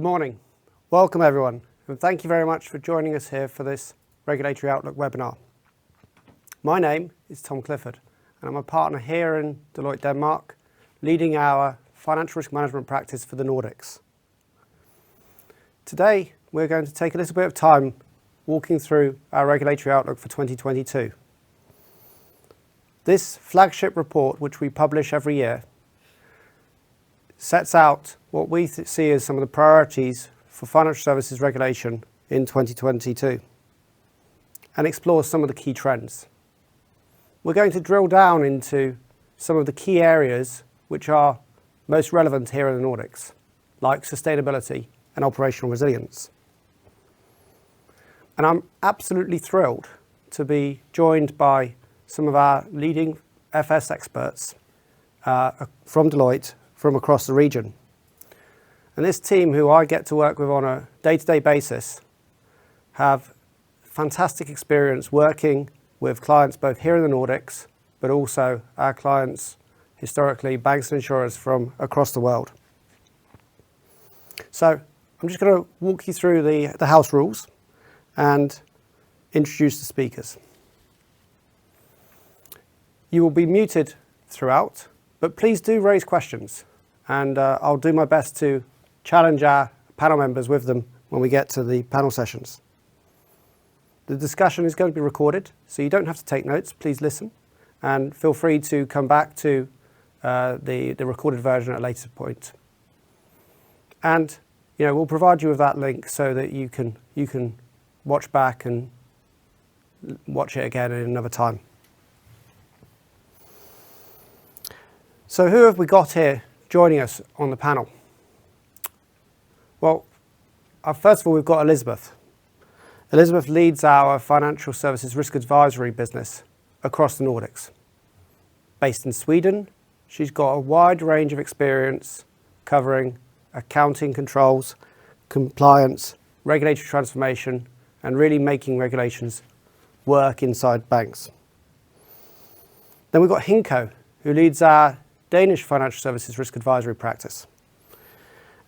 Good morning. Welcome everyone, and thank you very much for joining us here for this Regulatory Outlook webinar. My name is Tom Clifford, and I'm a partner here in Deloitte, Denmark, leading our financial risk management practice for the Nordics. Today, we're going to take a little bit of time walking through our Regulatory Outlook for 2022. This flagship report, which we publish every year, sets out what we see as some of the priorities for financial services regulation in 2022 and explores some of the key trends. We're going to drill down into some of the key areas which are most relevant here in the Nordics, like sustainability and operational resilience. And I'm absolutely thrilled to be joined by some of our leading FS experts from Deloitte from across the region. And this team, who I get to work with on a day-to-day basis, have fantastic experience working with clients both here in the Nordics, but also our clients, historically, banks and insurers from across the world. So I'm just going to walk you through the house rules and introduce the speakers. You will be muted throughout, but please do raise questions, and I'll do my best to challenge our panel members with them when we get to the panel sessions. The discussion is going to be recorded, so you don't have to take notes. Please listen, and feel free to come back to the recorded version at a later point. And we'll provide you with that link so that you can watch back and watch it again in another time. So who have we got here joining us on the panel? Well, first of all, we've got Elizabeth. Elizabeth leads our financial services risk advisory business across the Nordics. Based in Sweden, she's got a wide range of experience covering accounting controls, compliance, regulatory transformation, and really making regulations work inside banks. Then we've got Hinko, who leads our Danish financial services risk advisory practice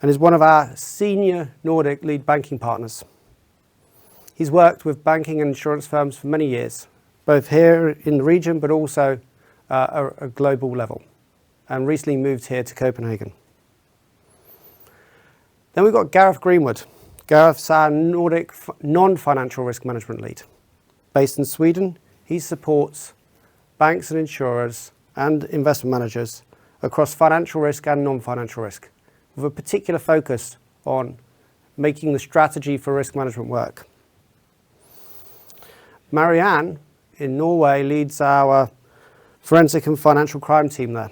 and is one of our senior Nordic lead banking partners. He's worked with banking and insurance firms for many years, both here in the region but also at a global level, and recently moved here to Copenhagen. Then we've got Gareth Greenwood. Gareth's our Nordic non-financial risk management lead. Based in Sweden, he supports banks and insurers and investment managers across financial risk and non-financial risk, with a particular focus on making the strategy for risk management work. Marianne in Norway leads our forensic and financial crime team there.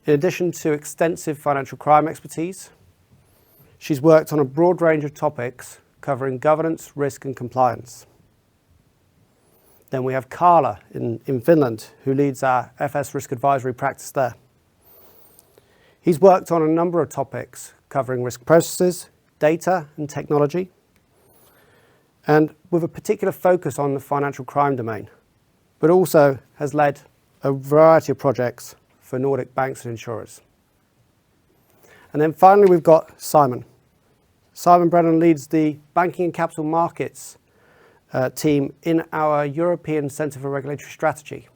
In addition to extensive financial crime expertise, she's worked on a broad range of topics covering governance, risk and compliance. Then we have Carla in Finland, who leads our FS risk advisory practice there. He's worked on a number of topics covering risk processes, data and technology, and with a particular focus on the financial crime domain, but also has led a variety of projects for Nordic banks and insurers. And then finally, we've got Simon. Simon Brennan leads the banking and capital markets team in our European Centre for Regulatory Strategy.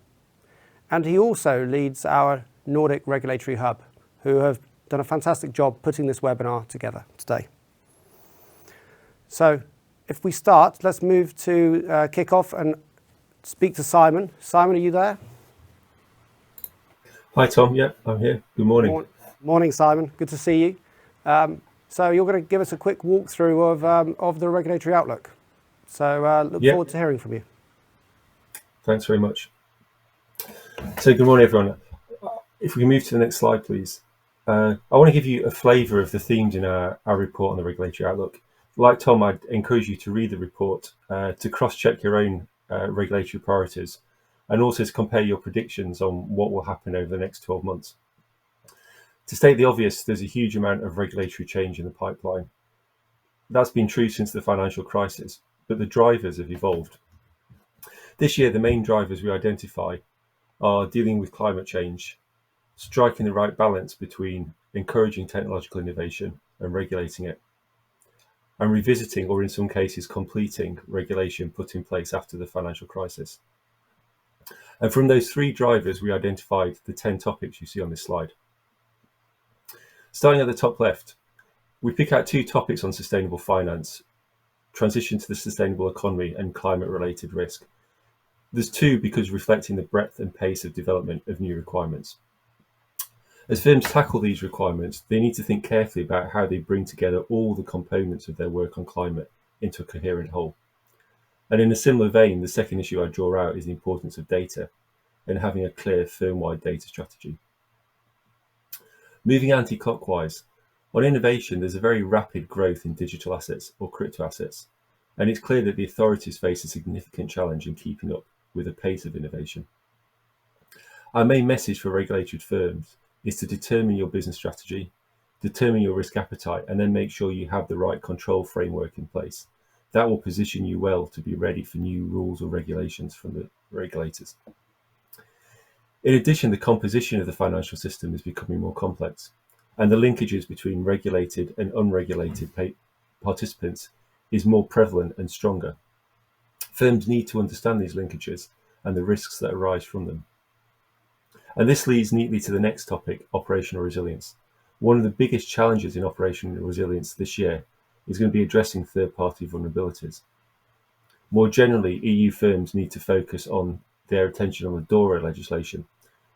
And he also leads our Nordic Regulatory Hub, who have done a fantastic job putting this webinar together today. So if we start, let's move to kick off and speak to Simon. Simon, are you there? Hi, Tom. Yeah, I'm here. Good morning. Morning, Simon. Good to see you. So you're going to give us a quick walkthrough of the Regulatory Outlook. So look forward to hearing from you. Thanks very much. So good morning, everyone. If we can move to the next slide, please. I want to give you a flavour of the themes in our report on the Regulatory Outlook. Like Tom, I'd encourage you to read the report to cross-check your own regulatory priorities and also to compare your predictions on what will happen over the next 12 months. To state the obvious, there's a huge amount of regulatory change in the pipeline. That's been true since the financial crisis, but the drivers have evolved. This year, the main drivers we identify are dealing with climate change, striking the right balance between encouraging technological innovation and regulating it, and revisiting, or in some cases completing, regulation put in place after the financial crisis. And from those three drivers, we identified the 10 topics you see on this slide. Starting at the top left, we pick out 2 topics on sustainable finance: transition to the sustainable economy and climate-related risk. There's 2 because reflecting the breadth and pace of development of new requirements. As firms tackle these requirements, they need to think carefully about how they bring together all the components of their work on climate into a coherent whole. And in a similar vein, the second issue I draw out is the importance of data and having a clear firm-wide data strategy. Moving anti-clockwise, on innovation, there's a very rapid growth in digital assets or crypto assets, and it's clear that the authorities face a significant challenge in keeping up with the pace of innovation. Our main message for regulatory firms is to determine your business strategy, determine your risk appetite, and then make sure you have the right control framework in place. That will position you well to be ready for new rules or regulations from the regulators. In addition, the composition of the financial system is becoming more complex, and the linkages between regulated and unregulated participants is more prevalent and stronger. Firms need to understand these linkages and the risks that arise from them. And this leads neatly to the next topic, operational resilience. One of the biggest challenges in operational resilience this year is going to be addressing third-party vulnerabilities. More generally, EU firms need to focus on their attention on the DORA legislation,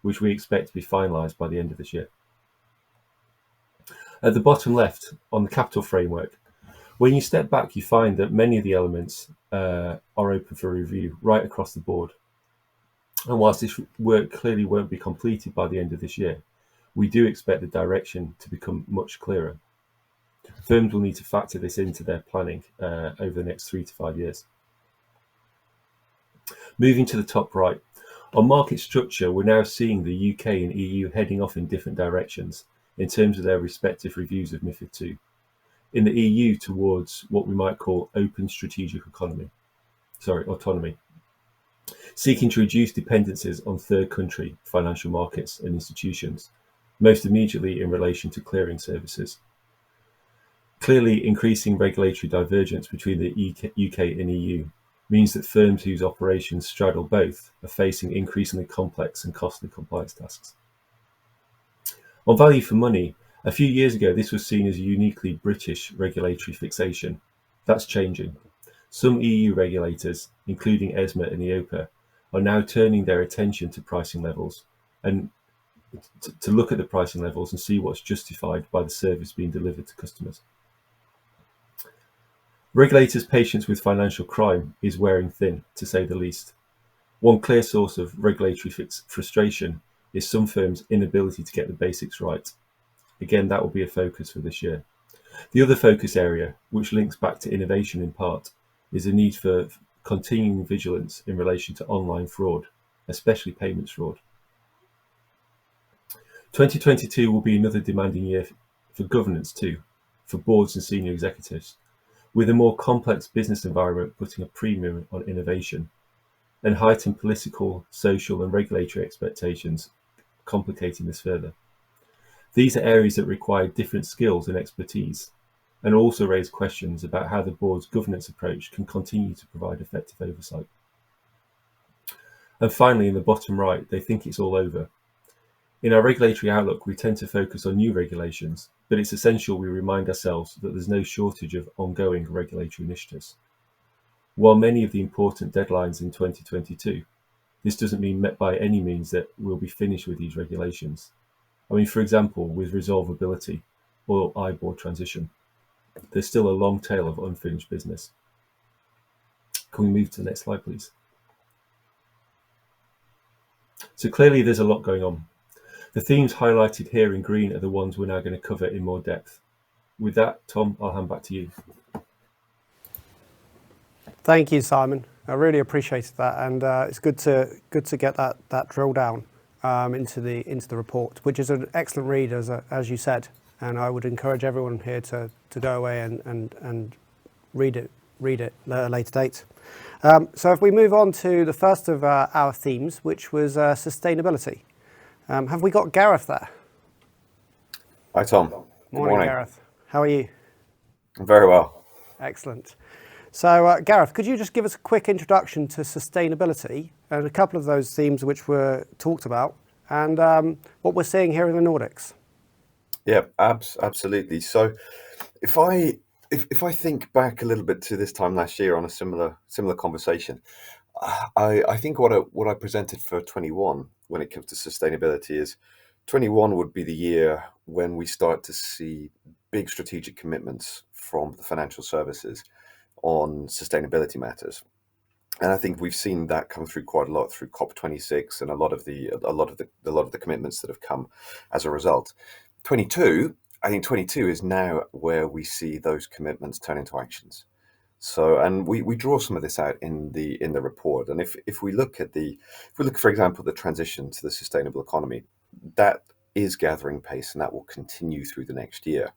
which we expect to be finalised by the end of this year. At the bottom left, on the capital framework, when you step back, you find that many of the elements are open for review right across the board. And whilst this work clearly won't be completed by the end of this year, we do expect the direction to become much clearer. Firms will need to factor this into their planning over the next 3 to 5 years. Moving to the top right, on market structure, we're now seeing the UK and EU heading off in different directions in terms of their respective reviews of MiFID II. In the EU, towards what we might call open strategic autonomy, seeking to reduce dependencies on third country financial markets and institutions, most immediately in relation to clearing services. Clearly, increasing regulatory divergence between the UK and EU means that firms whose operations straddle both are facing increasingly complex and costly compliance tasks. On value for money, a few years ago this was seen as a uniquely British regulatory fixation. That's changing. Some EU regulators, including ESMA and EIOPA, are now turning their attention to pricing levels and to look at the pricing levels and see what's justified by the service being delivered to customers. Regulators' patience with financial crime is wearing thin, to say the least. One clear source of regulatory frustration is some firms' inability to get the basics right. Again, that will be a focus for this year. The other focus area, which links back to innovation in part, is the need for continuing vigilance in relation to online fraud, especially payments fraud. 2022 will be another demanding year for governance too, for boards and senior executives, with a more complex business environment putting a premium on innovation, and heightened political, social and regulatory expectations complicating this further. These are areas that require different skills and expertise, and also raise questions about how the board's governance approach can continue to provide effective oversight. And finally, in the bottom right, they think it's all over. In our regulatory outlook, we tend to focus on new regulations, but it's essential we remind ourselves that there's no shortage of ongoing regulatory initiatives. While many of the important deadlines in 2022, this doesn't mean by any means that we'll be finished with these regulations. I mean, for example, with resolvability or IBOR transition, there's still a long tail of unfinished business. Can we move to the next slide, please? So clearly there's a lot going on. The themes highlighted here in green are the ones we're now going to cover in more depth. With that, Tom, I'll hand back to you. Thank you, Simon. I really appreciated that, and it's good to get that drill down into the report, which is an excellent read, as you said. And I would encourage everyone here to go away and read it at a later date. So if we move on to the first of our themes, which was sustainability. Have we got Gareth there? Hi, Tom. Good Morning, Gareth. How are you? Very well. Excellent. So, Gareth, could you just give us a quick introduction to sustainability and a couple of those themes which were talked about and what we're seeing here in the Nordics? Yeah, absolutely. So, if I think back a little bit to this time last year on a similar conversation, I think what I presented for 21 when it comes to sustainability is 21 would be the year when we start to see big strategic commitments from the financial services on sustainability matters. And I think we've seen that come through quite a lot through COP26 and a lot of the commitments that have come as a result. 22, I think 22 is now where we see those commitments turn into actions. So, and we draw some of this out in the report. And if we look, for example, the transition to the sustainable economy, that is gathering pace, and that will continue through the next year.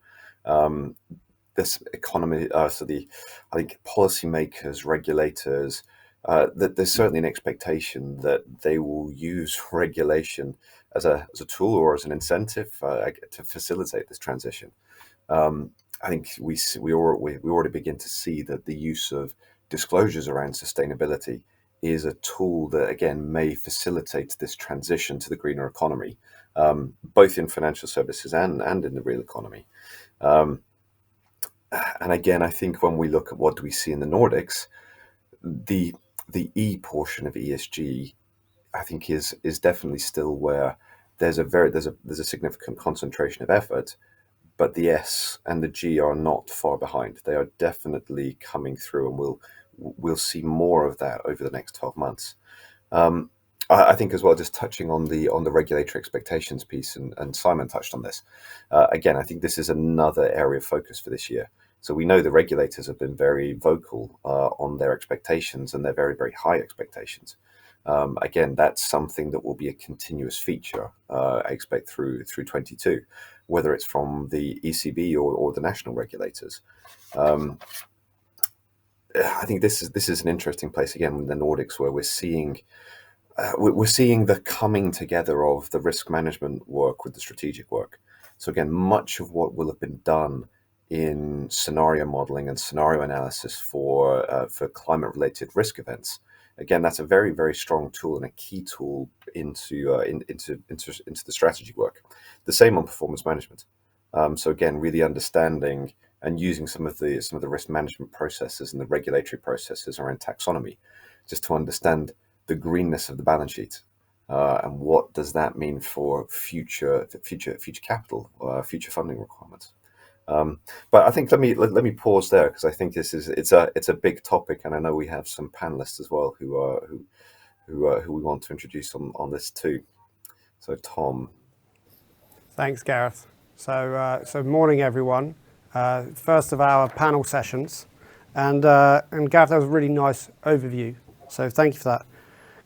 This economy, I think policymakers, regulators, that there's certainly an expectation that they will use regulation as a tool or as an incentive to facilitate this transition. I think we already begin to see that the use of disclosures around sustainability is a tool that again may facilitate this transition to the greener economy, both in financial services and in the real economy. And again, I think when we look at what do we see in the Nordics, the E portion of ESG, I think is definitely still where there's a significant concentration of effort, but the S and the G are not far behind. They are definitely coming through, and we'll see more of that over the next 12 months. I think as well, just touching on the regulatory expectations piece, and Simon touched on this. Again, I think this is another area of focus for this year. So we know the regulators have been very vocal on their expectations, and their very, very high expectations. Again, that's something that will be a continuous feature, I expect through 22, whether it's from the ECB or the national regulators. I think this is an interesting place again in the Nordics, where we're seeing the coming together of the risk management work with the strategic work. So again, much of what will have been done in scenario modeling and scenario analysis for climate-related risk events, again, that's a very, very strong tool and a key tool into the strategy work. The same on performance management. So again, really understanding and using some of the risk management processes and the regulatory processes around taxonomy, just to understand the greenness of the balance sheet, and what does that mean for future capital, future funding requirements. But I think let me pause there, because I think it's a big topic, and I know we have some panelists as well who we want to introduce on this too. So Tom. Thanks, Gareth. So morning, everyone. First of our panel sessions, and Gareth, that was a really nice overview. So thank you for that.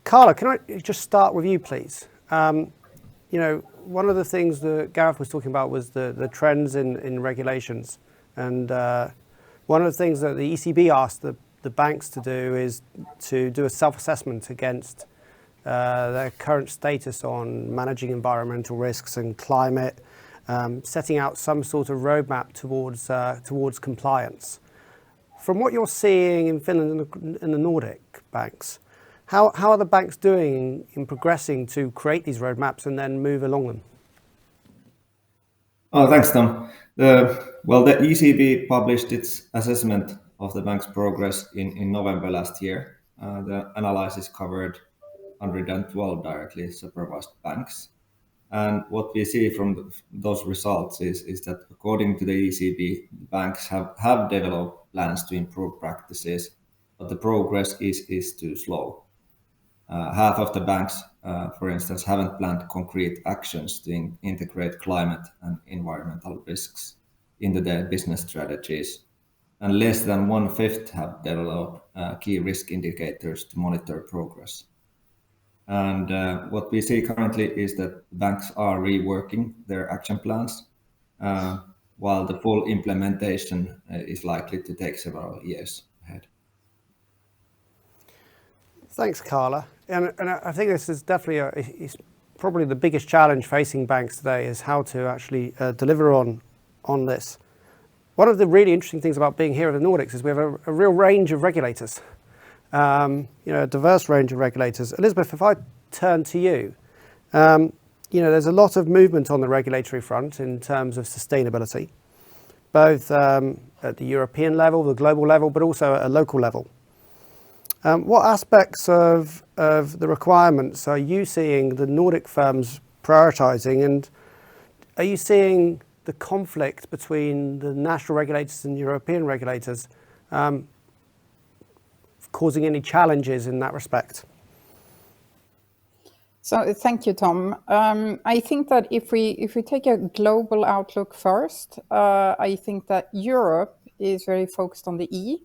Carla, can I just start with you, please? One of the things that Gareth was talking about was the trends in regulations. And one of the things that the ECB asked the banks to do is to do a self-assessment against their current status on managing environmental risks and climate, setting out some sort of roadmap towards compliance. From what you're seeing in Finland and the Nordic banks, how are the banks doing in progressing to create these roadmaps and then move along them? Oh, thanks, Tom. The ECB published its assessment of the bank's progress in November last year. The analysis covered 112 directly supervised banks. And what we see from those results is that according to the ECB, banks have developed plans to improve practices, but the progress is too slow. Half of the banks, for instance, haven't planned concrete actions to integrate climate and environmental risks into their business strategies, and less than 1/5 have developed key risk indicators to monitor progress. And what we see currently is that banks are reworking their action plans, while the full implementation is likely to take several years ahead. Thanks, Carla. And I think this is definitely it's probably the biggest challenge facing banks today, is how to actually deliver on this. One of the really interesting things about being here at the Nordics is we have a real range of regulators, a diverse range of regulators. Elizabeth, if I turn to you, there's a lot of movement on the regulatory front in terms of sustainability, both at the European level, the global level, but also at a local level. What aspects of the requirements are you seeing the Nordic firms prioritising, and are you seeing the conflict between the national regulators and European regulators causing any challenges in that respect? So thank you, Tom. I think that if we take a global outlook first, I think that Europe is very focused on the E.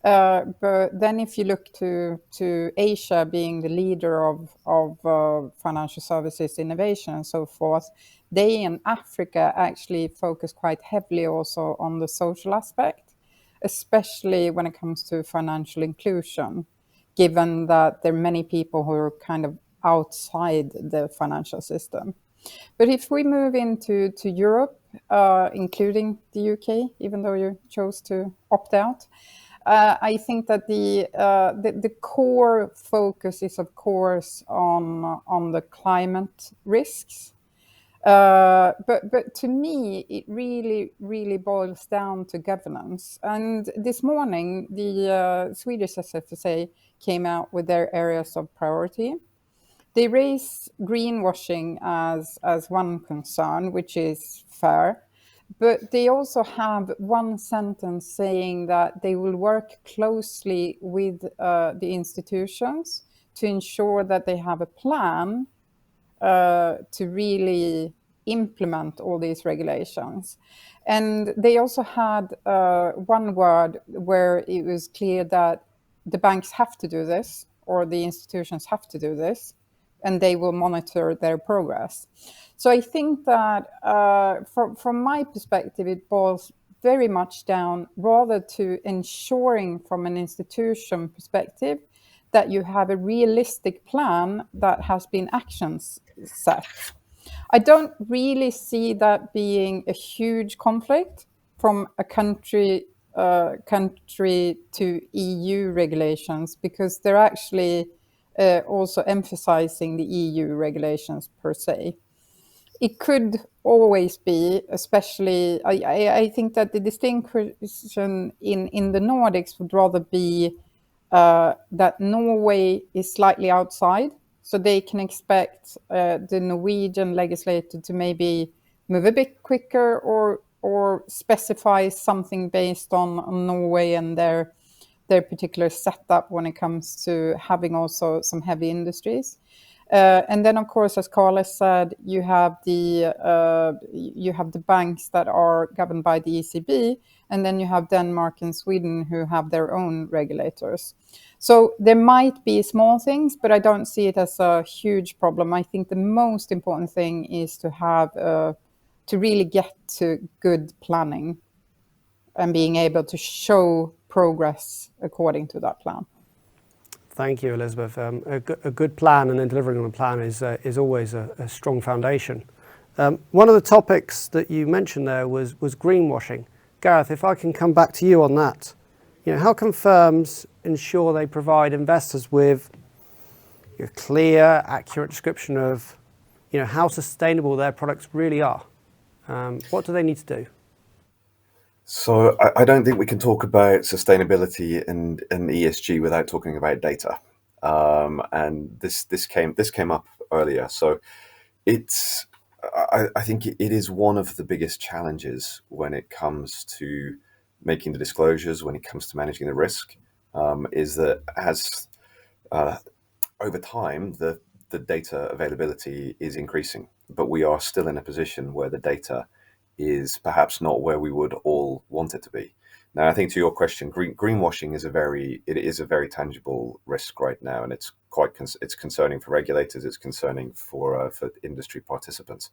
But then if you look to Asia being the leader of financial services innovation and so forth, they in Africa actually focus quite heavily also on the social aspect, especially when it comes to financial inclusion, given that there are many people who are kind of outside the financial system. But if we move into Europe, including the UK, even though you chose to opt out, I think that the core focus is, of course, on the climate risks. But to me, it really boils down to governance. And this morning, the Swedish SFSA came out with their areas of priority. They raise greenwashing as one concern, which is fair. But they also have one sentence saying that they will work closely with the institutions to ensure that they have a plan to really implement all these regulations. And they also had one word where it was clear that the banks have to do this, or the institutions have to do this, and they will monitor their progress. So I think that from my perspective, it boils very much down rather to ensuring from an institution perspective that you have a realistic plan that has been actions set. I don't really see that being a huge conflict from a country to EU regulations, because they're actually also emphasizing the EU regulations per se. It could always be, especially, I think that the distinction in the Nordics would rather be that Norway is slightly outside, so they can expect the Norwegian legislator to maybe move a bit quicker or specify something based on Norway and their particular setup when it comes to having also some heavy industries. And then, of course, as Carl has said, you have the banks that are governed by the ECB, and then you have Denmark and Sweden who have their own regulators. So there might be small things, but I don't see it as a huge problem. I think the most important thing is to have to really get to good planning and being able to show progress according to that plan. Thank you, Elizabeth. A good plan and then delivering on a plan is always a strong foundation. One of the topics that you mentioned there was greenwashing. Gareth, if I can come back to you on that, how can firms ensure they provide investors with a clear, accurate description of how sustainable their products really are? What do they need to do? So I don't think we can talk about sustainability and ESG without talking about data. And this came up earlier. So I think it is one of the biggest challenges when it comes to making the disclosures, when it comes to managing the risk, is that as over time the data availability is increasing, but we are still in a position where the data is perhaps not where we would all want it to be. Now, I think to your question, greenwashing is a very tangible risk right now, and it's it's concerning for regulators. It's concerning for industry participants.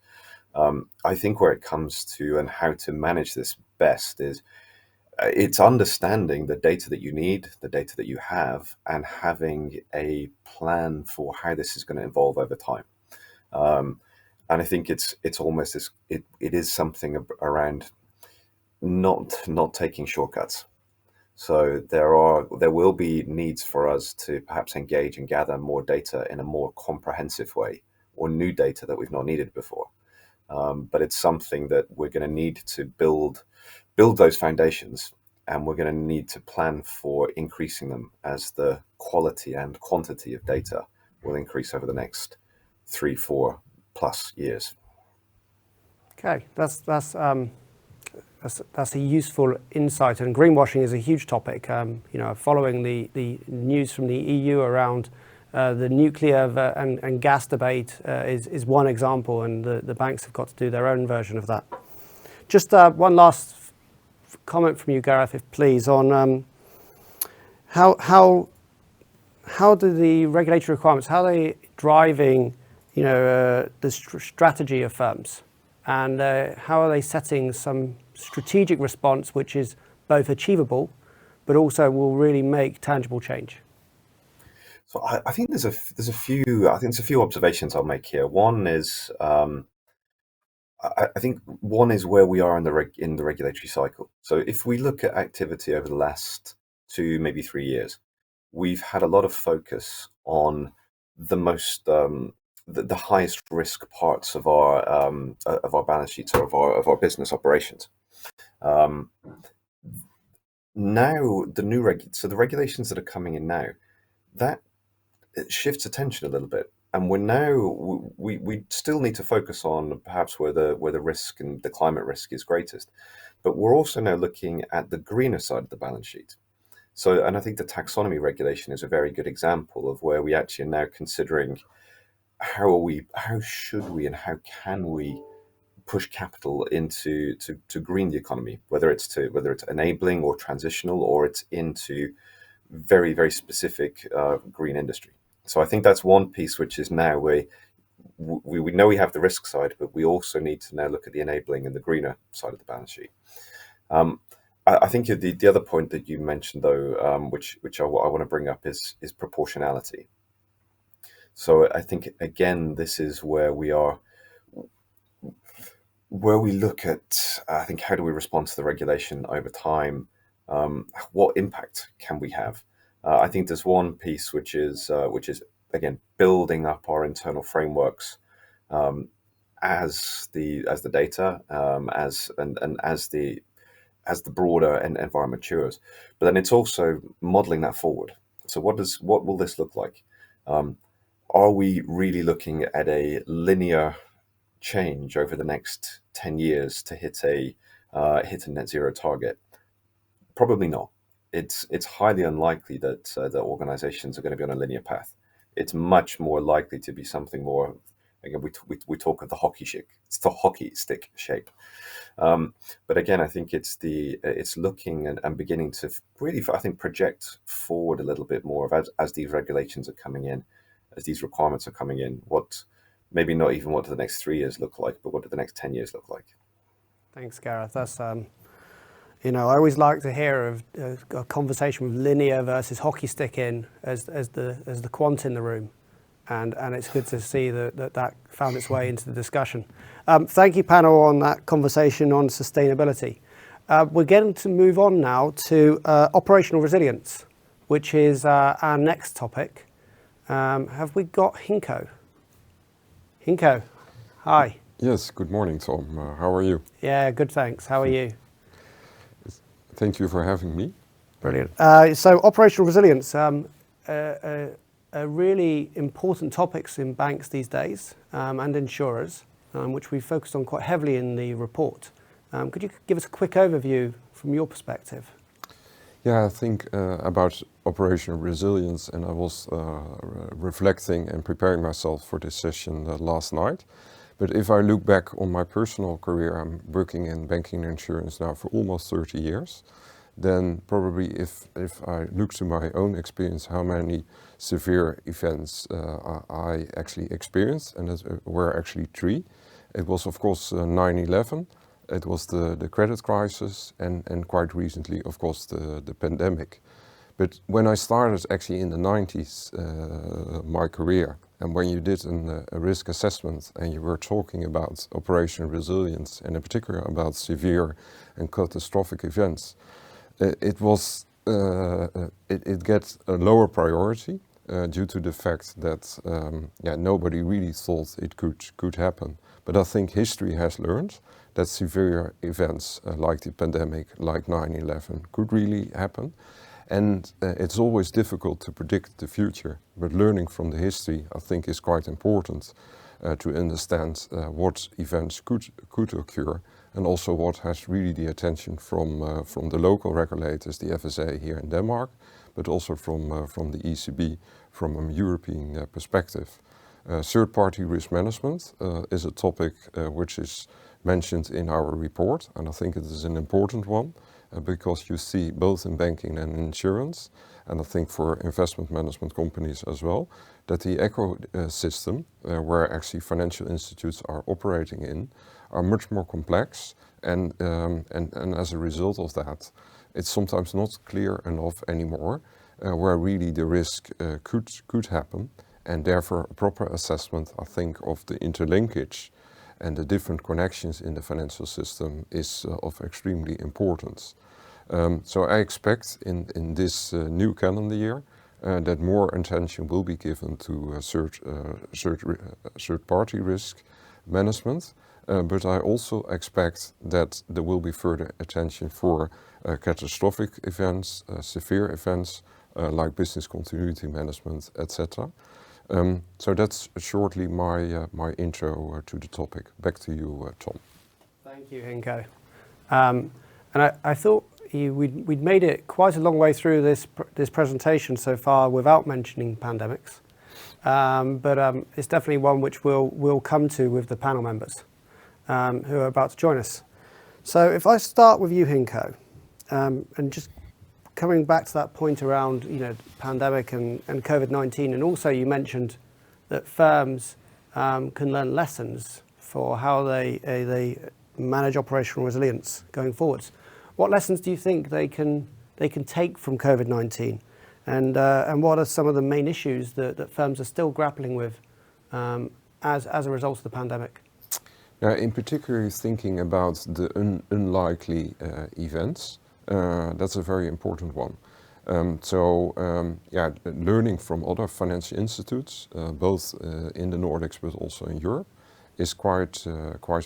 I think where it comes to and how to manage this best is it's understanding the data that you need, the data that you have, and having a plan for how this is going to evolve over time. And I think it's almost it is something around not taking shortcuts. So there will be needs for us to perhaps engage and gather more data in a more comprehensive way, or new data that we've not needed before. But it's something that we're going to need to build those foundations, and we're going to need to plan for increasing them as the quality and quantity of data will increase over the next 3-4 plus years. Okay, that's a useful insight, and greenwashing is a huge topic. Following the news from the EU around the nuclear and gas debate is one example, and the banks have got to do their own version of that. Just one last comment from you, Gareth, if please, on how do the regulatory requirements, how are they driving the strategy of firms, and how are they setting some strategic response which is both achievable but also will really make tangible change? So I think there's a few observations I'll make here. One is I think one is where we are in the regulatory cycle. So if we look at activity over the last 2, maybe 3 years, we've had a lot of focus on the most the highest risk parts of our balance sheets, or of our business operations. Now the regulations that are coming in now, that it shifts attention a little bit, and we still need to focus on perhaps where the risk and the climate risk is greatest, but we're also now looking at the greener side of the balance sheet. So, and I think the taxonomy regulation is a very good example of where we actually are now considering how should we and how can we push capital into to green the economy, whether it's enabling or transitional, or it's into very, very specific green industry. So I think that's one piece which is now we know we have the risk side, but we also need to now look at the enabling and the greener side of the balance sheet. I think the other point that you mentioned, though, which I want to bring up is proportionality. So I think, again, this is where we look at, I think, how do we respond to the regulation over time? What impact can we have? I think there's one piece which is again building up our internal frameworks as the data as the broader environment matures, but then it's also modeling that forward. So what will this look like? Are we really looking at a linear change over the next 10 years to hit a net zero target? Probably not. It's highly unlikely that the organizations are going to be on a linear path. It's much more likely to be something more. Again, we talk of the hockey stick. It's the hockey stick shape. But again, I think it's looking and beginning to really, I think, project forward a little bit more as these regulations are coming in, as these requirements are coming in. What maybe not even what do the next 3 years look like, but what do the next 10 years look like? Thanks, Gareth. That's I always like to hear of a conversation with linear versus hockey stick as the quant in the room, and it's good to see that found its way into the discussion. Thank you, panel, on that conversation on sustainability. We're getting to move on now to operational resilience, which is our next topic. Have we got Hinko? Hinko, hi. Yes, good morning, Tom. How are you? Yeah, good, thanks. How are you? Thank you for having me. Brilliant. So operational resilience, really important topics in banks these days, and insurers, which we focused on quite heavily in the report. Could you give us a quick overview from your perspective? Yeah, I think about operational resilience, and I was reflecting and preparing myself for this session last night. But if I look back on my personal career, I'm working in banking and insurance now for almost 30 years. Then probably if I look to my own experience, how many severe events I actually experienced, and there were actually 3. It was, of course, 9/11. It was the credit crisis, and quite recently, of course, the pandemic. But when I started actually in the 90s, my career, And when you did a risk assessment and you were talking about operational resilience, and in particular about severe and catastrophic events, it gets a lower priority due to the fact that nobody really thought it could happen. But I think history has learned that severe events like the pandemic, like 9/11, could really happen. And it's always difficult to predict the future, but learning from the history, I think, is quite important to understand what events could occur, and also what has really the attention from the local regulators, the FSA here in Denmark, but also from the ECB, from a European perspective. Third-party risk management is a topic which is mentioned in our report, and I think it is an important one. Because you see both in banking and insurance, and I think for investment management companies as well, that the ecosystem where actually financial institutes are operating in are much more complex, and as a result of that, it's sometimes not clear enough anymore where really the risk could happen, and therefore a proper assessment, I think, of the interlinkage and the different connections in the financial system is of extremely importance. So I expect in this new calendar year that more attention will be given to third-party risk management, but I also expect that there will be further attention for catastrophic events, severe events like business continuity management, etc. So that's shortly my intro to the topic. Back to you, Tom. Thank you, Henko. And I thought we'd made it quite a long way through this presentation so far without mentioning pandemics, but it's definitely one which we'll come to with the panel members who are about to join us. So if I start with you, Henko, and just coming back to that point around pandemic and COVID-19, and also you mentioned that firms can learn lessons for how they manage operational resilience going forwards. What lessons do you think they can take from COVID-19, and what are some of the main issues that firms are still grappling with as a result of the pandemic? In particular, thinking about the unlikely events, that's a very important one. Learning from other financial institutes, both in the Nordics but also in Europe, is quite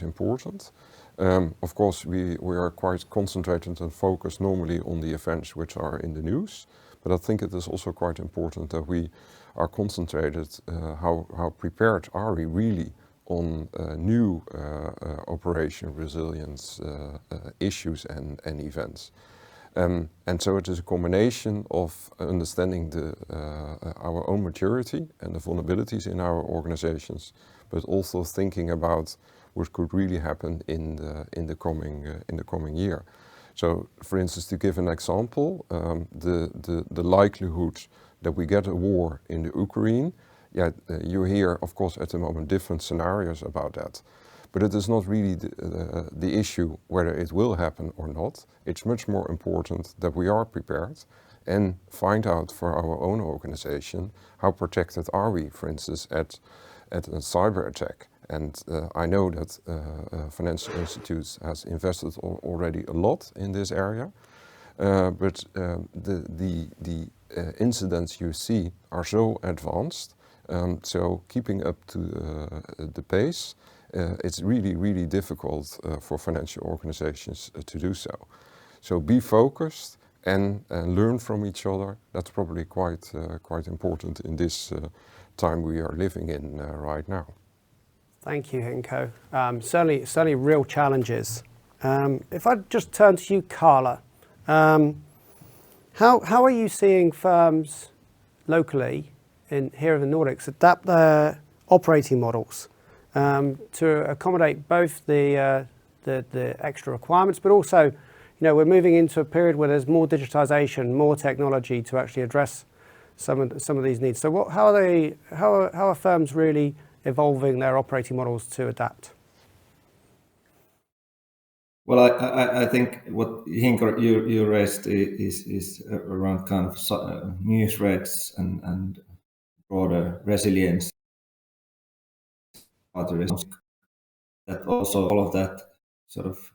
important. Of course, we are quite concentrated and focused normally on the events which are in the news, but I think it is also quite important that we are concentrated how prepared are we really on new operation resilience issues and events. And so it is a combination of understanding our own maturity and the vulnerabilities in our organizations, but also thinking about what could really happen in the coming year. So, for instance, to give an example, the likelihood that we get a war in the Ukraine, you hear, of course, at the moment different scenarios about that. But it is not really the issue whether it will happen or not. It's much more important that we are prepared and find out for our own organization how protected are we, for instance, at a cyber attack. And I know that financial institutes has invested already a lot in this area, but the incidents you see are so advanced. So keeping up to the pace, it's really difficult for financial organizations to do so. So be focused and learn from each other. That's probably quite important in this time we are living in right now. Thank you, Henko. Certainly real challenges. If I just turn to you, Carla, how are you seeing firms locally here in the Nordics adapt their operating models to accommodate both the extra requirements, but also, we're moving into a period where there's more digitization, more technology to actually address some of these needs. So how are firms really evolving their operating models to adapt? Well, I think what Henko you raised is around kind of new threats and broader resilience party risk. That also all of that sort of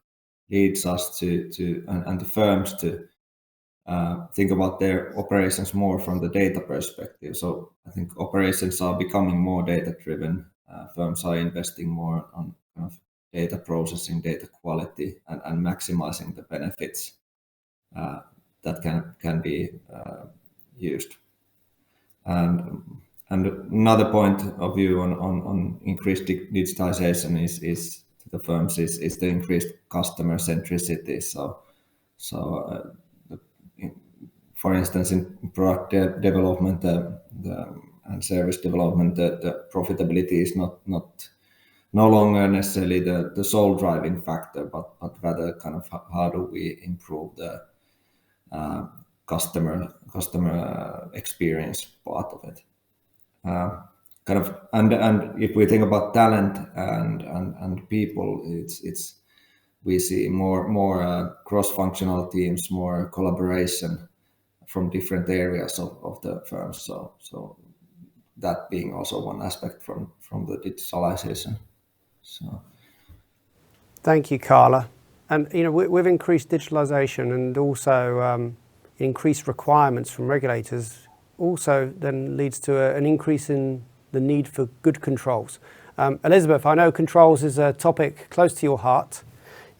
leads us to and the firms to think about their operations more from the data perspective. So I think operations are becoming more data driven. Firms are investing more on kind of data processing, data quality, and maximizing the benefits that can be used. And another point of view on increased digitization is to the firms is the increased customer centricity. For instance, in product development and service development, the profitability is no longer necessarily the sole driving factor, but rather kind of how do we improve the customer experience part of it. Kind of and if we think about talent and people, it's we see more cross-functional teams, more collaboration from different areas of the firm. So that being also one aspect from the digitalization. So Thank you, Carla. And with increased digitalization and also increased requirements from regulators, also then leads to an increase in the need for good controls. Elizabeth, I know controls is a topic close to your heart.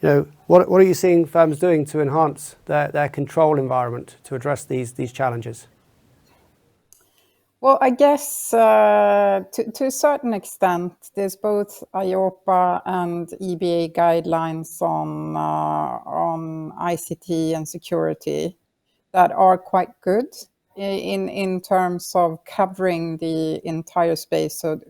What are you seeing firms doing to enhance their control environment to address these challenges? Well, I guess to a certain extent, there's both IOPA and EBA guidelines on ICT and security that are quite good in terms of covering the entire space, so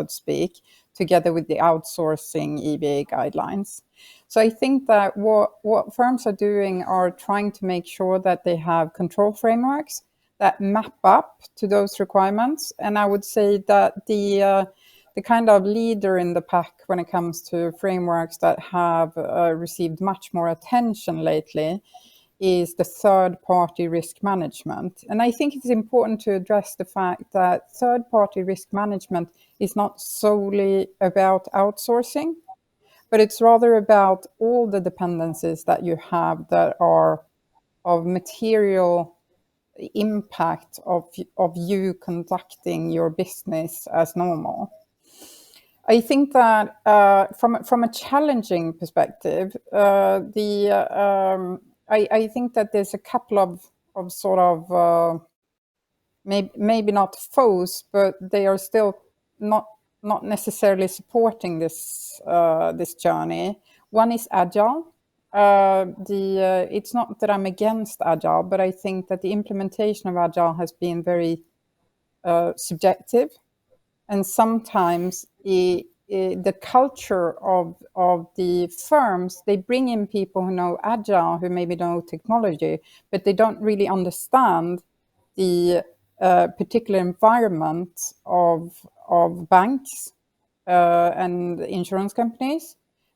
to speak, together with the outsourcing EBA guidelines. So I think that what firms are doing are trying to make sure that they have control frameworks that map up to those requirements. And I would say that the kind of leader in the pack when it comes to frameworks that have received much more attention lately is the third-party risk management. And I think it's important to address the fact that third-party risk management is not solely about outsourcing, but it's rather about all the dependencies that you have that are of material impact of you conducting your business as normal. I think that from a challenging perspective, I think that there's a couple of sort of maybe not foes, but they are still not necessarily supporting this journey. One is agile. It's not that I'm against agile, but I think that the implementation of agile has been very subjective, and sometimes the culture of the firms, they bring in people who know agile, who maybe know technology, but they don't really understand the particular environment of banks and insurance companies,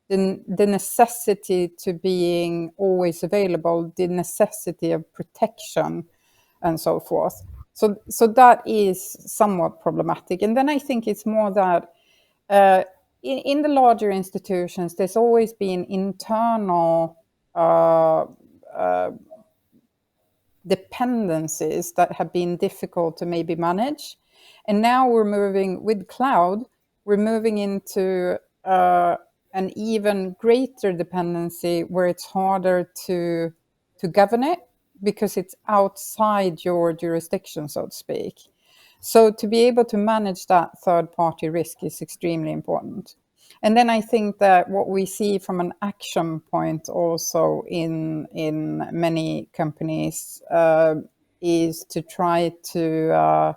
the necessity to being always available, the necessity of protection, and so forth. So that is somewhat problematic. And then I think it's more that in the larger institutions, there's always been internal dependencies that have been difficult to maybe manage. And now we're moving with cloud, we're moving into an even greater dependency where it's harder to govern it because it's outside your jurisdiction, so to speak. So to be able to manage that third-party risk is extremely important. And then I think that what we see from an action point also in many companies is to try to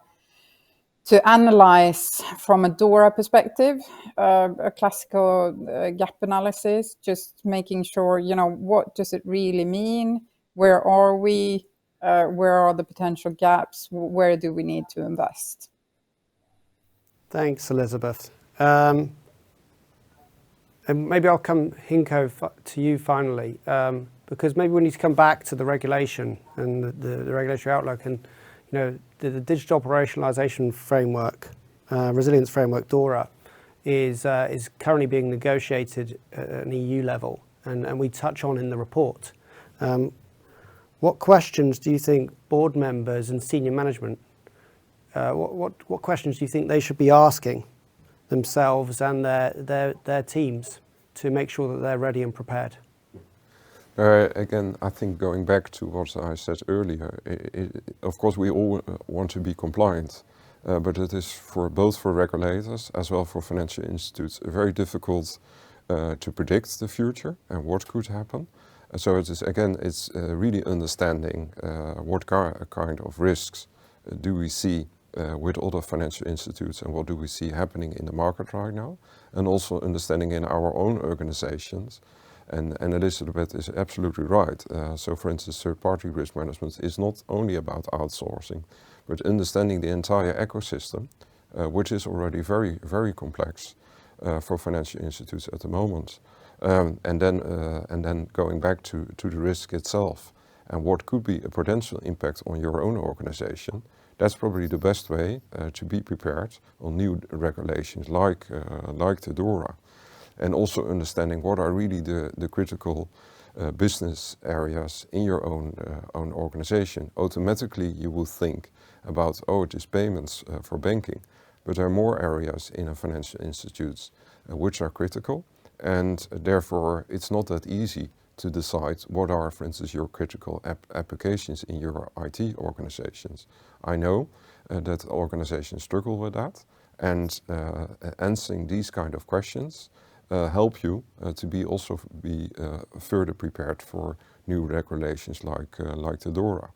analyze from a DORA perspective, a classical gap analysis, just making sure, what does it really mean? Where are we? Where are the potential gaps? Where do we need to invest? Thanks, Elizabeth. And maybe I'll come, Hinko, to you finally, because maybe we need to come back to the regulation and the regulatory outlook and, the digital operationalization framework, resilience framework, DORA. is currently being negotiated at an EU level, and we touch on in the report. What questions do you think board members and senior management, what questions do you think they should be asking themselves and their teams to make sure that they're ready and prepared? Again, I think going back to what I said earlier, of course we all want to be compliant, but it is both for regulators as well for financial institutes very difficult to predict the future and what could happen. So it's really understanding what kind of risks do we see with other financial institutes and what do we see happening in the market right now, and also understanding in our own organizations. And Elizabeth is absolutely right. So for instance, third-party risk management is not only about outsourcing, but understanding the entire ecosystem, which is already very, very complex for financial institutes at the moment. And then going back to the risk itself and what could be a potential impact on your own organization. That's probably the best way to be prepared on new regulations like the DORA. And also understanding what are really the critical business areas in your own organization. Automatically you will think about, it is payments for banking, but there are more areas in a financial institutes which are critical, and therefore it's not that easy to decide what are, for instance, your critical applications in your IT organizations. I know that organizations struggle with that, and answering these kind of questions help you to be further prepared for new regulations like the DORA.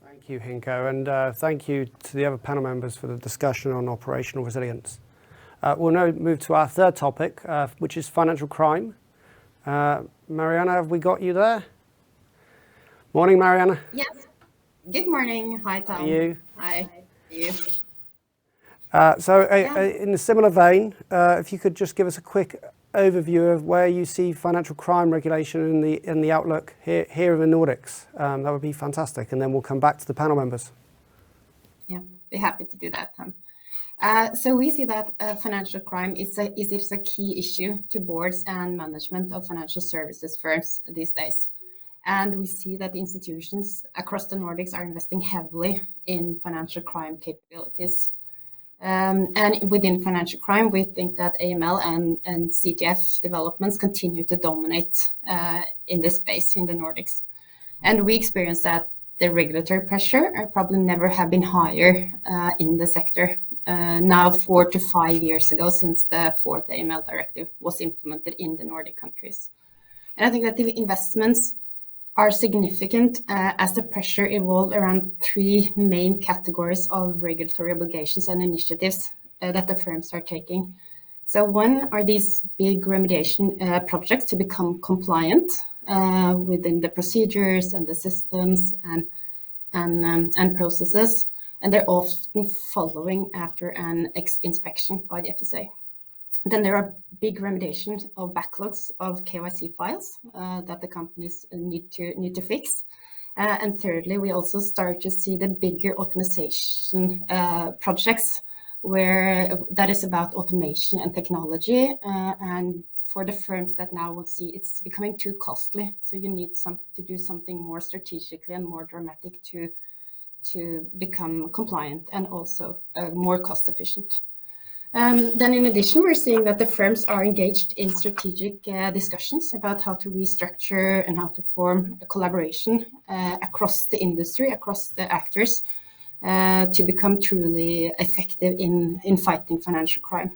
Thank you, Hinko, and thank you to the other panel members for the discussion on operational resilience. We'll now move to our third topic, which is financial crime. Mariana, have we got you there? Morning, Mariana. Yes. Good morning. Hi, Tom. How are you? Hi. You. In a similar vein, if you could just give us a quick overview of where you see financial crime regulation in the outlook here in the Nordics, that would be fantastic. And then we'll come back to the panel members. Yeah, be happy to do that, Tom. So we see that financial crime is a key issue to boards and management of financial services firms these days. And we see that the institutions across the Nordics are investing heavily in financial crime capabilities. And within financial crime, we think that AML and CTF developments continue to dominate in this space in the Nordics. And we experience that the regulatory pressure probably never have been higher in the sector. Now 4 to 5 years ago, since the fourth AML directive was implemented in the Nordic countries. And I think that the investments are significant as the pressure evolved around three main categories of regulatory obligations and initiatives that the firms are taking. So one are these big remediation projects to become compliant within the procedures and the systems and processes, and they're often following after an inspection by the FSA. Then there are big remediations of backlogs of KYC files that the companies need to fix. And thirdly, we also start to see the bigger optimization projects where that is about automation and technology. And for the firms that now will see it's becoming too costly, so you need to do something more strategically and more dramatic to become compliant and also more cost efficient. Then in addition, we're seeing that the firms are engaged in strategic discussions about how to restructure and how to form a collaboration across the industry, across the actors, to become truly effective in fighting financial crime.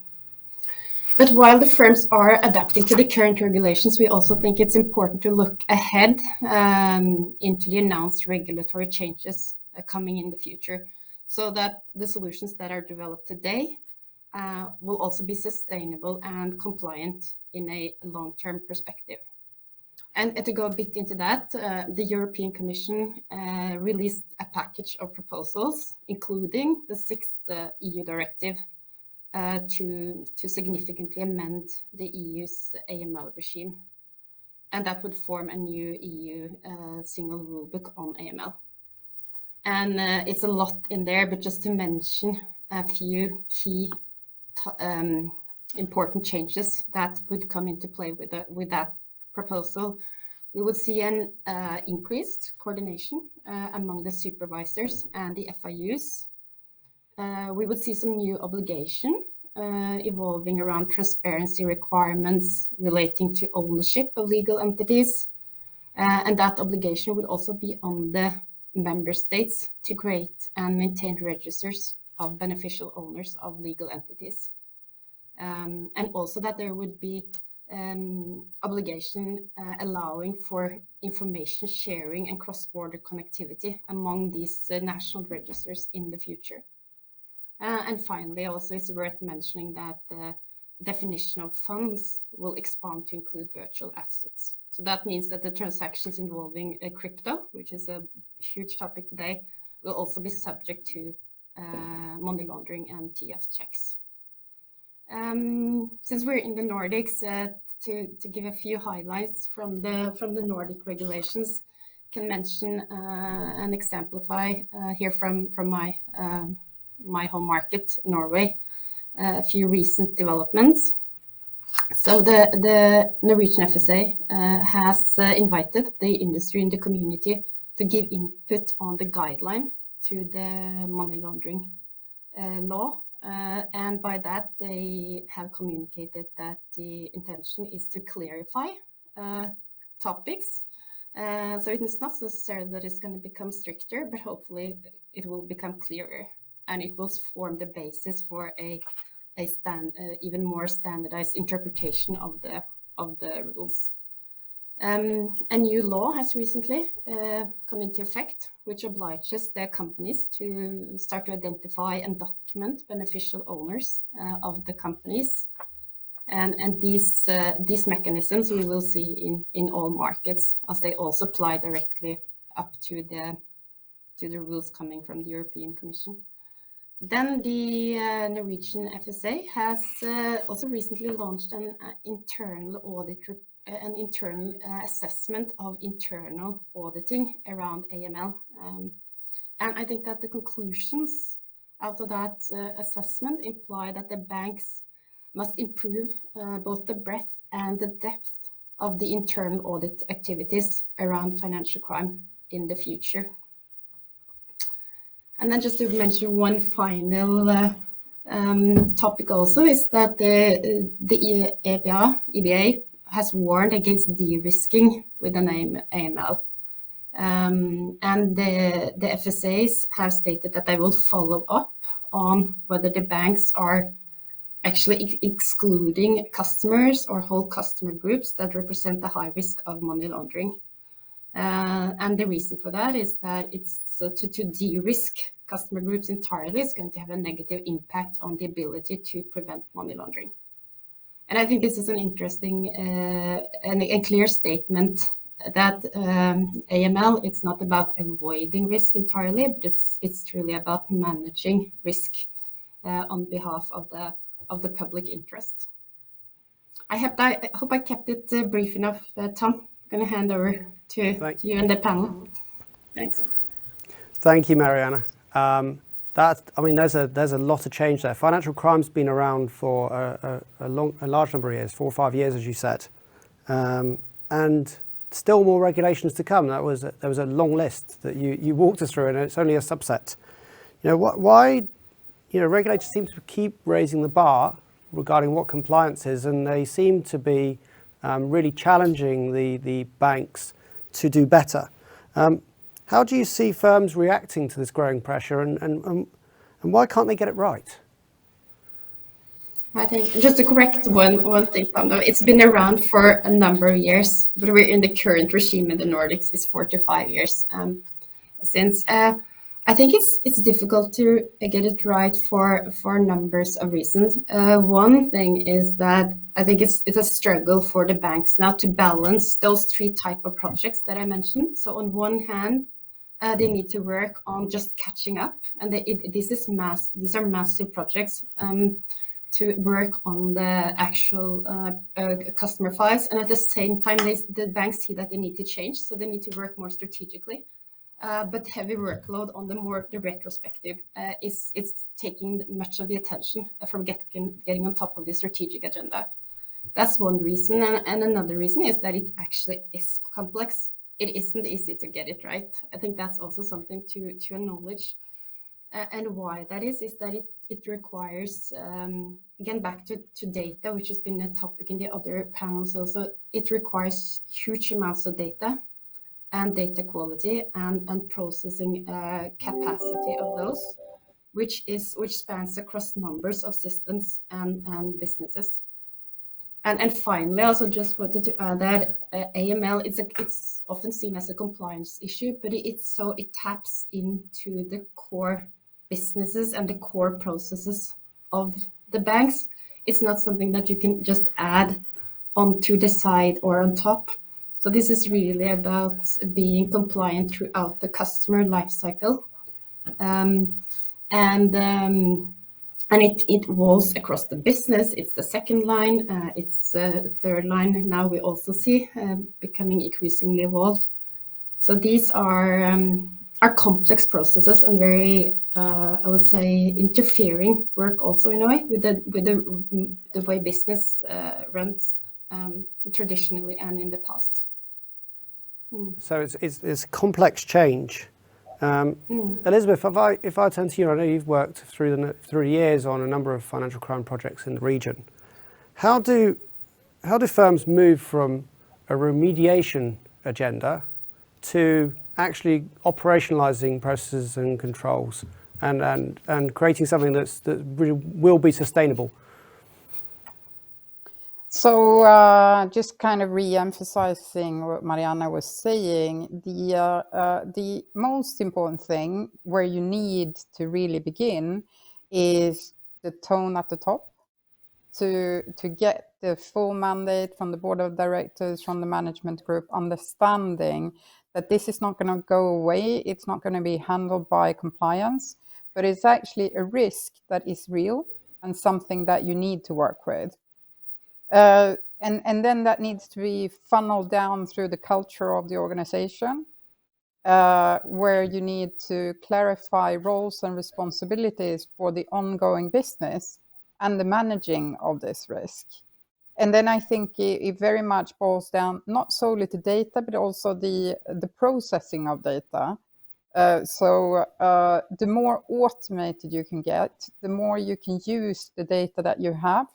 But while the firms are adapting to the current regulations, we also think it's important to look ahead into the announced regulatory changes coming in the future, so that the solutions that are developed today will also be sustainable and compliant in a long-term perspective. And to go a bit into that, the European Commission released a package of proposals, including the sixth EU directive, to significantly amend the EU's AML regime. And that would form a new EU single rulebook on AML. And it's a lot in there, but just to mention a few key important changes that would come into play with that proposal. We would see an increased coordination among the supervisors and the FIUs. We would see some new obligation evolving around transparency requirements relating to ownership of legal entities. And that obligation would also be on the member states to create and maintain registers of beneficial owners of legal entities. And also that there would be obligation allowing for information sharing and cross-border connectivity among these national registers in the future. And finally, also it's worth mentioning that the definition of funds will expand to include virtual assets. So that means that the transactions involving crypto, which is a huge topic today, will also be subject to money laundering and TF checks. Since we're in the Nordics, to give a few highlights from the Nordic regulations, can mention and exemplify here from my home market, Norway, a few recent developments. So the Norwegian FSA has invited the industry and the community to give input on the guideline to the money laundering law. And by that, they have communicated that the intention is to clarify topics. So it's not necessarily that it's going to become stricter, but hopefully it will become clearer, and it will form the basis for even more standardized interpretation of the rules. A new law has recently come into effect, which obliges the companies to start to identify and document beneficial owners of the companies. And these mechanisms we will see in all markets, as they also apply directly up to the rules coming from the European Commission. Then the Norwegian FSA has also recently launched an internal audit an internal assessment of internal auditing around AML. And I think that the conclusions out of that assessment imply that the banks must improve both the breadth and the depth of the internal audit activities around financial crime in the future. And then just to mention one final topic also is that the EBA has warned against de-risking with the name AML. And the FSAs have stated that they will follow up on whether the banks are actually excluding customers or whole customer groups that represent the high risk of money laundering. And the reason for that is that it's to de-risk customer groups entirely is going to have a negative impact on the ability to prevent money laundering. And I think this is an interesting and clear statement that AML, it's not about avoiding risk entirely, but it's truly about managing risk on behalf of the public interest. I hope I kept it brief enough, Tom. I'm going to hand over to you and the panel. Thanks. Thank you, Mariana. There's a lot of change there. Financial crime's been around for a large number of years, 4 or 5 years, as you said, and still more regulations to come. There was a long list that you walked us through, and it's only a subset. Why regulators seem to keep raising the bar regarding what compliance is, and they seem to be really challenging the banks to do better. How do you see firms reacting to this growing pressure, and why can't they get it right? I think just to correct one thing, though, it's been around for a number of years, but we're in the current regime in the Nordics is 4 to 5 years since. I think it's difficult to get it right for numbers of reasons. One thing is that I think it's a struggle for the banks now to balance those 3 types of projects that I mentioned. So on one hand, they need to work on just catching up, and these are massive projects to work on the actual customer files, and at the same time, the banks see that they need to change, so they need to work more strategically but heavy workload on the retrospective is taking much of the attention from getting on top of the strategic agenda. That's one reason, and another reason is that it actually is complex. It isn't easy to get it right. I think that's also something to acknowledge. And why that is that it requires, again, back to data, which has been a topic in the other panels also, it requires huge amounts of data and data quality and processing capacity of those, which spans across numbers of systems and businesses. And finally, I also just wanted to add that AML, it's often seen as a compliance issue, but it taps into the core businesses and the core processes of the banks. It's not something that you can just add onto the side or on top. So this is really about being compliant throughout the customer life cycle. And it evolves across the business. It's the second line, it's the third line. Now we also see becoming increasingly evolved. So these are complex processes and very, I would say, interfering work also in a way with the way business runs traditionally and in the past. So it's complex change. Elizabeth, if I turn to you, I know you've worked through the years on a number of financial crime projects in the region. How do firms move from a remediation agenda to actually operationalizing processes and controls and creating something that really will be sustainable? So just kind of re-emphasizing what Mariana was saying, the most important thing where you need to really begin is the tone at the top, to get the full mandate from the board of directors, from the management group, understanding that this is not going to go away, it's not going to be handled by compliance, but it's actually a risk that is real and something that you need to work with. And then that needs to be funneled down through the culture of the organization, where you need to clarify roles and responsibilities for the ongoing business and the managing of this risk. And then I think it very much boils down not solely to data, but also the processing of data. So the more automated you can get, the more you can use the data that you have.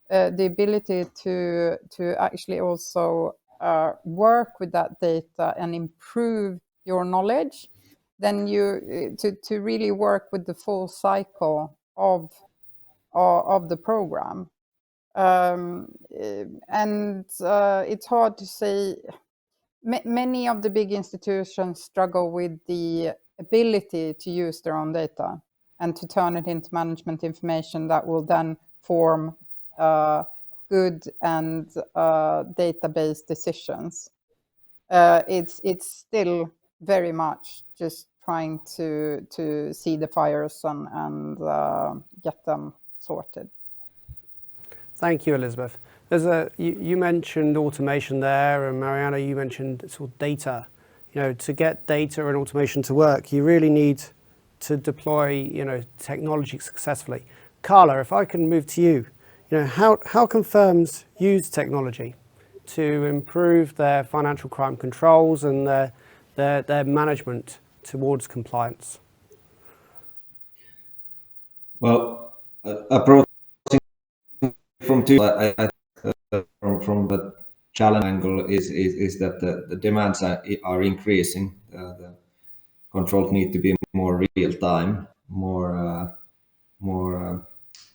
The ability to actually also work with that data and improve your knowledge, then you to really work with the full cycle of the program. And it's hard to say. Many of the big institutions struggle with the ability to use their own data and to turn it into management information that will then form good and database decisions. It's still very much just trying to see the fires and get them sorted. Thank you, Elizabeth. You mentioned automation there, and Mariana, you mentioned sort of data. To get data and automation to work, you really need to deploy, technology successfully. Carla, if I can move to you, how can firms use technology to improve their financial crime controls and their management towards compliance? Well, approaching from two, from the challenge angle is that the demands are increasing. The controls need to be more real time, more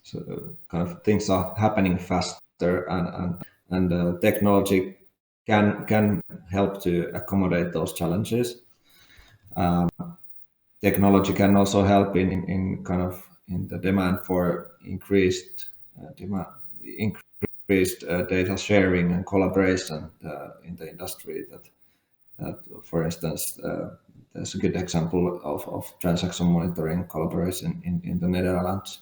so kind of things are happening faster, and technology can help to accommodate those challenges. Technology can also help in the demand for increased data sharing and collaboration in the industry. That for instance, there's a good example of transaction monitoring collaboration in the Netherlands.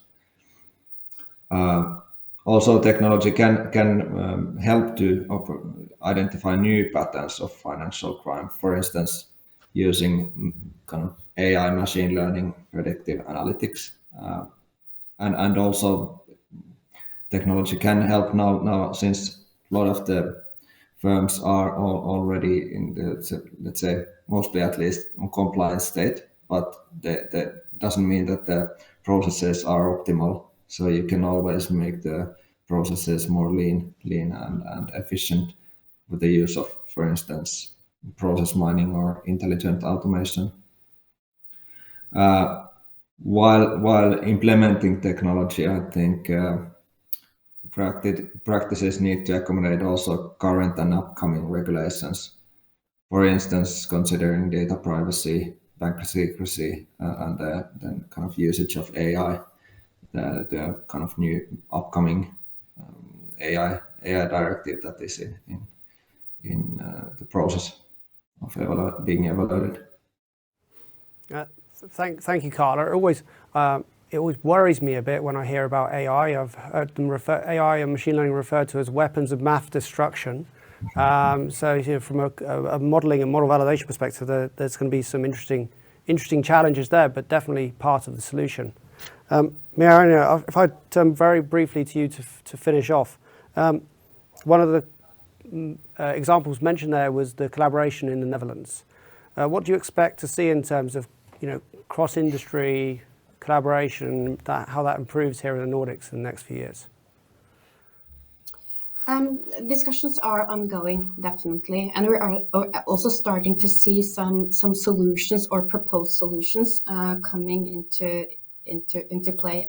Also, technology can help to identify new patterns of financial crime. For instance, using kind of AI, machine learning, predictive analytics, and also technology can help now since a lot of the firms are already in the, let's say, mostly at least on compliance state, but that doesn't mean that the processes are optimal. So you can always make the processes more lean and efficient with the use of, for instance, process mining or intelligent automation. While implementing technology, I think practices need to accommodate also current and upcoming regulations. For instance, considering data privacy, bank secrecy, and then kind of usage of AI, the kind of new upcoming AI directive that is in the process of being evaluated. Thank you, Carla. It always worries me a bit when I hear about AI. I've heard them AI and machine learning referred to as weapons of math destruction. So from a modeling and model validation perspective, there's going to be some interesting challenges there, but definitely part of the solution. Mariana, if I turn very briefly to you to finish off, one of the examples mentioned there was the collaboration in the Netherlands. What do you expect to see in terms of cross-industry collaboration, how that improves here in the Nordics in the next few years? Discussions are ongoing, definitely, and we are also starting to see some solutions or proposed solutions coming into play.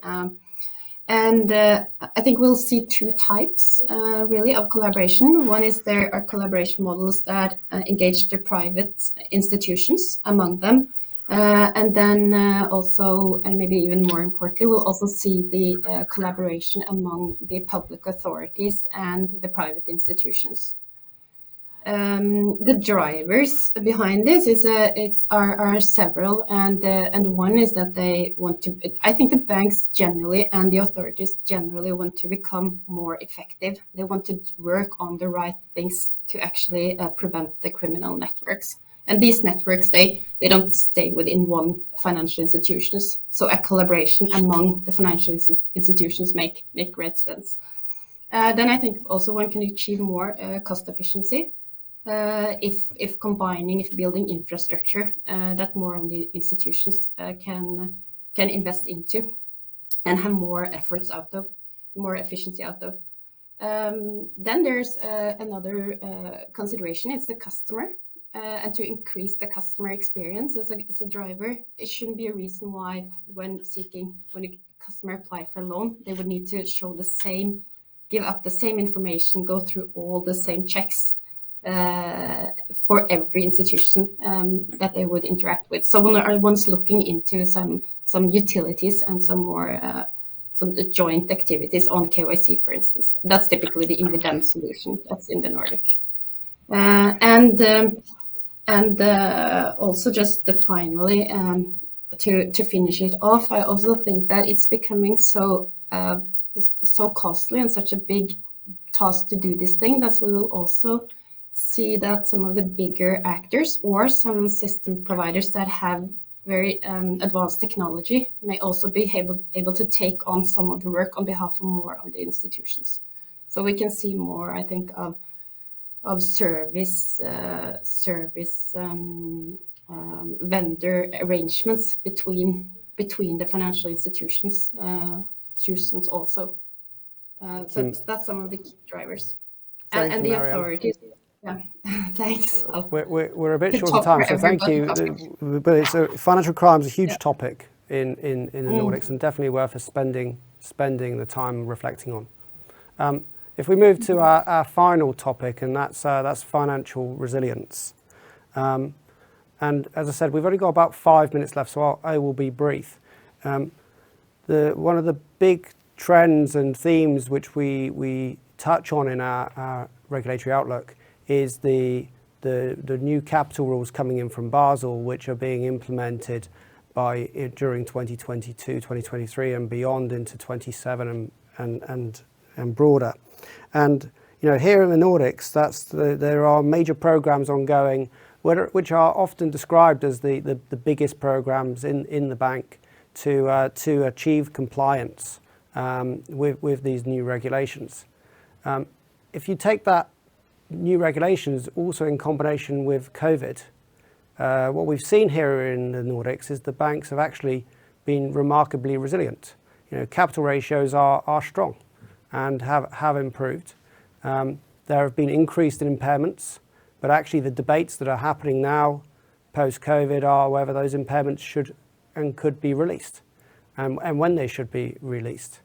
And I think we'll see two types really of collaboration. One is there are collaboration models that engage the private institutions among them. And then also, and maybe even more importantly, we'll also see the collaboration among the public authorities and the private institutions. The drivers behind this are several, and one is that they want to. I think the banks generally and the authorities generally want to become more effective. They want to work on the right things to actually prevent the criminal networks. And these networks, they don't stay within one financial institutions. So a collaboration among the financial institutions make great sense. Then I think also one can achieve more cost efficiency if combining, if building infrastructure that more of the institutions can invest into and have more efforts out of, more efficiency out of. Then there's another consideration, it's the customer. And to increase the customer experience as a driver, it shouldn't be a reason why when a customer apply for a loan, they would need to show the same, give up the same information, go through all the same checks for every institution that they would interact with. So one's looking into some utilities and some more some joint activities on KYC, for instance. That's typically the Invidem solution that's in the Nordic. And also just finally, to finish it off, I also think that it's becoming so costly and such a big task to do this thing that we will also see that some of the bigger actors or some system providers that have very advanced technology may also be able to take on some of the work on behalf of more of the institutions. So we can see more, I think, of service vendor arrangements between the financial institutions also. So that's some of the key drivers. And the authorities. Yeah, thanks. We're a bit short of time, so thank you. But financial crime is a huge topic in the Nordics, and definitely worth us spending the time reflecting on. If we move to our final topic, and that's financial resilience. And as I said, we've only got about 5 minutes left, so I will be brief. One of the big trends and themes which we touch on in our regulatory outlook is the new capital rules coming in from Basel, which are being implemented during 2022, 2023, and beyond into 27 and broader. And here in the Nordics, there are major programs ongoing which are often described as the biggest programs in the bank to achieve compliance with these new regulations. If you take that new regulations also in combination with COVID, what we've seen here in the Nordics is the banks have actually been remarkably resilient. Capital ratios are strong and have improved. There have been increased impairments, but actually the debates that are happening now post-COVID are whether those impairments should and could be released and when they should be released.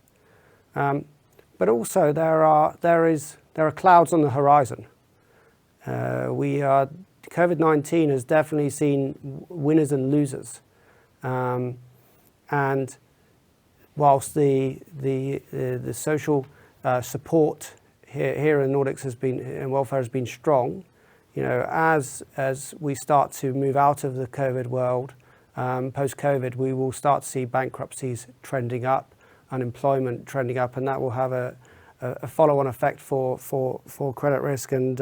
But also there are clouds on the horizon. COVID-19 has definitely seen winners and losers, and whilst the social support here in Nordics has been and welfare has been strong, as we start to move out of the COVID world, post-COVID, we will start to see bankruptcies trending up, unemployment trending up, and that will have a follow-on effect for credit risk and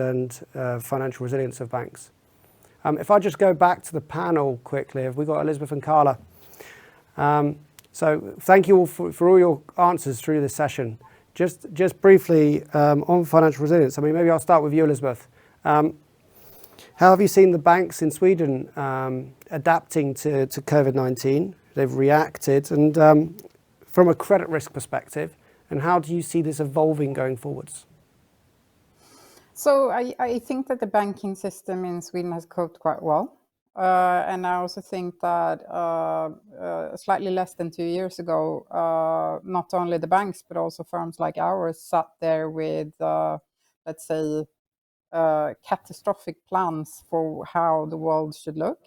financial resilience of banks. If I just go back to the panel quickly, have we got Elizabeth and Carla? So thank you all for all your answers through this session. Just briefly on financial resilience, maybe I'll start with you, Elizabeth. How have you seen the banks in Sweden adapting to COVID-19? They've reacted, and from a credit risk perspective, and how do you see this evolving going forwards? So I think that the banking system in Sweden has coped quite well. And I also think that slightly less than 2 years ago, not only the banks, but also firms like ours sat there with, let's say, catastrophic plans for how the world should look.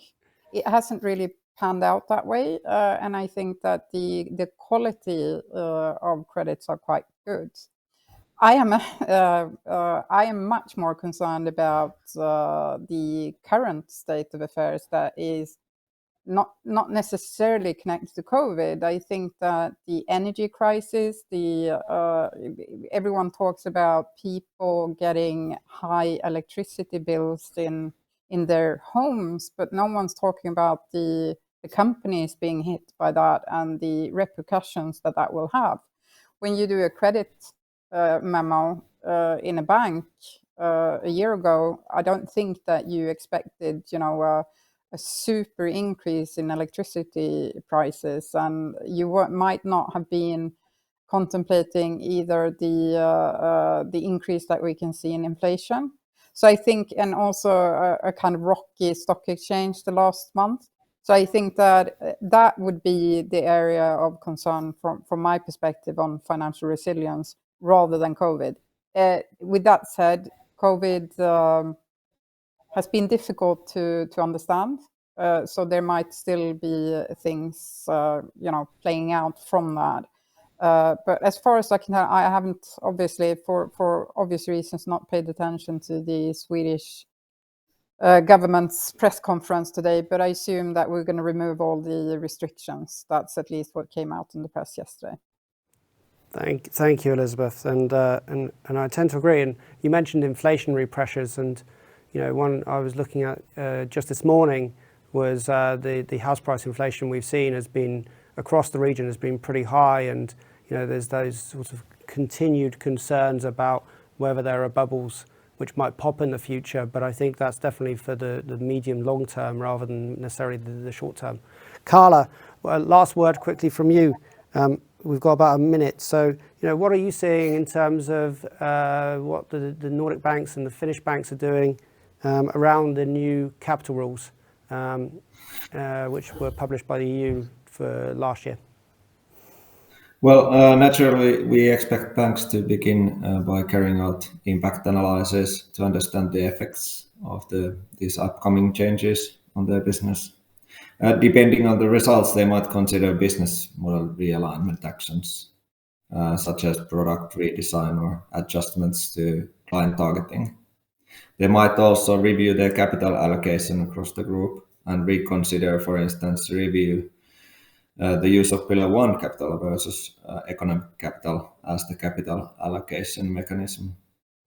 It hasn't really panned out that way. And I think that the quality of credits are quite good. I am much more concerned about the current state of affairs that is not necessarily connected to COVID. I think that the energy crisis, everyone talks about people getting high electricity bills in their homes, but no one's talking about the companies being hit by that and the repercussions that will have. When you do a credit memo in a bank a year ago, I don't think that you expected, a super increase in electricity prices, and you might not have been contemplating either the increase that we can see in inflation. So I think, and also a kind of rocky stock exchange the last month. So I think that would be the area of concern from my perspective on financial resilience rather than COVID. With that said, COVID has been difficult to understand. So there might still be things, playing out from that. But as far as I can tell, I haven't, obviously, for obvious reasons, not paid attention to the Swedish government's press conference today, but I assume that we're going to remove all the restrictions. That's at least what came out in the press yesterday. Thank you, Elizabeth, and I tend to agree. And you mentioned inflationary pressures, and one I was looking at just this morning was the house price inflation we've seen has been across the region has been pretty high, and there's those sort of continued concerns about whether there are bubbles which might pop in the future. But I think that's definitely for the medium long term rather than necessarily the short term. Carla, last word quickly from you. We've got about a minute. So, what are you seeing in terms of what the Nordic banks and the Finnish banks are doing around the new capital rules, which were published by the EU for last year? Well, naturally, we expect banks to begin by carrying out impact analysis to understand the effects of these upcoming changes on their business. Depending on the results, they might consider business model realignment actions, such as product redesign or adjustments to client targeting. They might also review their capital allocation across the group and reconsider, for instance, review the use of Pillar 1 capital versus economic capital as the capital allocation mechanism.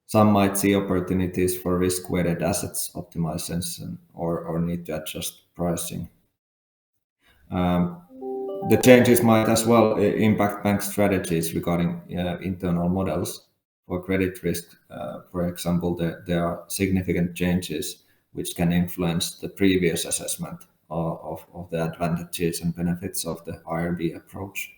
some might see opportunities for risk-weighted assets optimization or need to adjust pricing. The changes might as well impact bank strategies regarding internal models for credit risk. For example, there are significant changes which can influence the previous assessment of the advantages and benefits of the IRB approach.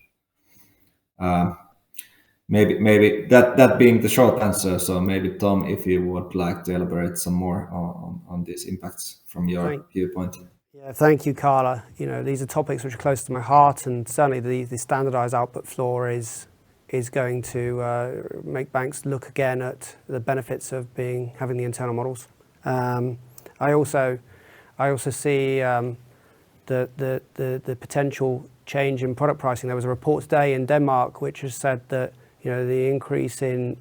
Maybe that being the short answer. So maybe Tom, if you would like to elaborate some more on these impacts from your viewpoint. Yeah, thank you, Carla. You know, these are topics which are close to my heart, and certainly the standardised output floor is going to make banks look again at the benefits of having the internal models. I also see the potential change in product pricing. There was a report today in Denmark which has said that, you know, the increase in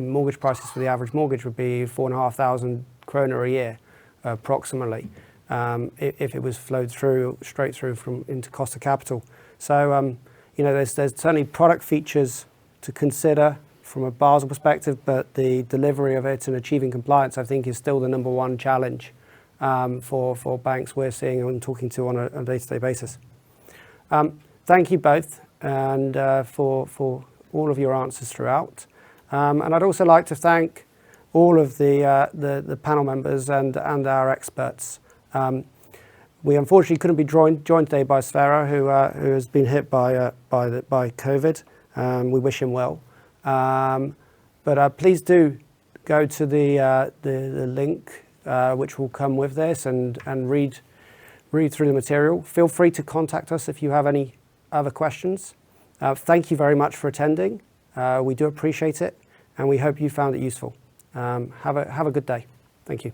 mortgage prices for the average mortgage would be 4,500 kroner a year, approximately, if it was flowed straight through into cost of capital. So, you know, there's certainly product features to consider from a Basel perspective, but the delivery of it and achieving compliance, I think, is still the number one challenge for banks we're seeing and talking to on a day-to-day basis. Thank you both, and for all of your answers throughout. And I'd also like to thank all of the panel members and our experts. We unfortunately couldn't be joined today by Sverre, who has been hit by COVID. We wish him well. But please do go to the link which will come with this and read through the material. Feel free to contact us if you have any other questions. Thank you very much for attending. We do appreciate it, and we hope you found it useful. Have a good day. Thank you.